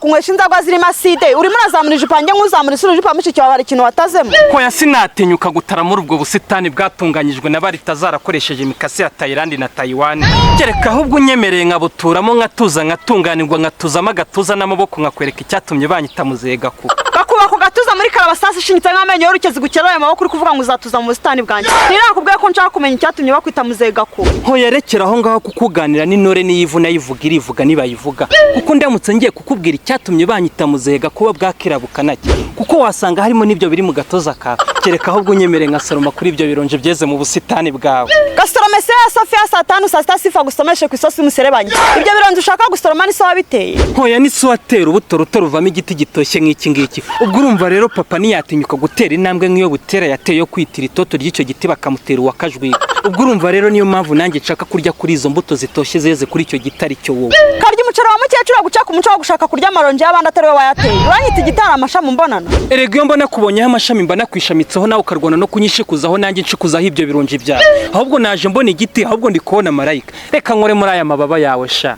kunywesha inzagwa zirimo aside urimo urazamura ijipo yanjye nk'uzamura isura ijipo mushiki wawe hari ikintu watazemo hoya sinatinyuka gutara muri ubwo busitani bwatunganyijwe na bari tazarakoresheje imikasi ya Thailand na Taiwan kereka ahubwo unyemereye nkabuturamo nkatuza nkatunganirwa nkatuzamo agatuza n'amaboko nkakwereka icyatumye banyita muzehe Gakuba ku gatuza muri karabasasi ishinyitse nk'amenyo y'urukezi gukera ayo maboko uri kuvuga ngo uzatuza mu busitani bwanjye nirakubwiye ko nshaka kumenya icyatumye bakwita muzehe Gakuba hoya rekera aho ngaho kukuganira n'intore n'iyivuna yivuga irivuga nibayivuga kuko ndamutse ngiye kukubwira icyatumye banyita muzehe Gakuba bwakira bukanake kuko wasanga harimo n'ibyo biri mu gatoza kawe kereka ahubwo unyemereye nkasoroma kuri ibyo bironje byeze mu busitani bwawe gasorome se ya Sofia saa 5 saa 6 sifa gusomeshe ku isosi umuserebanye ibyo bironje ushaka gusoroma ni so wabiteye hoya ni so watera ubuto ruto ruvamo igiti gitoshye nk'iki ngiki ubwo urumva rero papa niyatinyuka gutera intambwe nk'iyo butera yateye yo kwitira itoto ry'icyo giti bakamutera uwakajwiga ubwo urumva rero niyo mpamvu nanjye nshaka kurya kuri izo mbuto zitoshye zeze kuri icyo gitari cyo wowe karya umucero wa mukecuru gucaka umuco wo gushaka kurya amaronje y'abandi atari we wayateye uranyita igitara amashami mbonana erega iyo mbona kubonyeho amashami mba nakwishamitseho nawe ukarwana no kunyishikuzaho nanjye nshikuzaho ibyo bironje byawe ahubwo naje mbona igiti ahubwo ndi kubona marayika reka nkore muri aya mababa yawe sha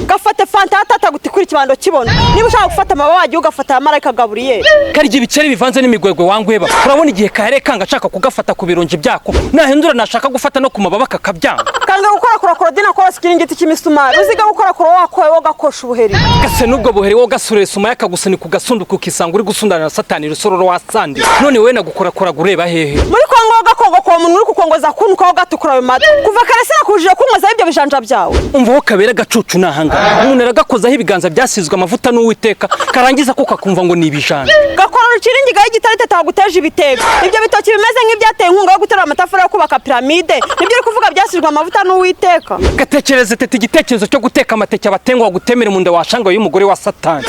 gafate fanta atata gutikura ikibando kibona niba ushaka gufata amababa wagiye ugafata marayika Gaburiyeli karya ibiceri bivanze n'imigwegwe wangweba urabona igihe kahere kanga ashaka kugafata ku bironje byako nahindura nashaka gufata no ku mababa kakabyanga kanga gukora korodina kora sikiringiti cy'imisumari uziga gukora wakowe wo gakosha ubuheri gase nubwo buheri wo gasuresa yakagusani ku gasunduku ukisanga uri gusundana na satani rusororo wasandi none we nagukora gureba hehe muri Kongo gakongo ko umuntu uri kukongoza kunuka wo gatukura ayo mata kuva karese nakujije kunkoza ibyo bijanja byawe umva wo kabera gacucu nahanga umuntu aragakozaho ibiganza byasizwe amavuta n'uwiteka karangiza ko kakumva ngo ni ibijanja gakora urukiringiga y'igitarite taguteje ibitego ibyo bitoki bimeze nk'ibyateye inkunga yo gutera amatafari yo kubaka piramide nibyo uri kuvuga byasizwe amavuta n'uwiteka gatekereze tete igitekerezo cyo guteka amateke abatengwa gutemera mu nda washanga y'umugore wa Satani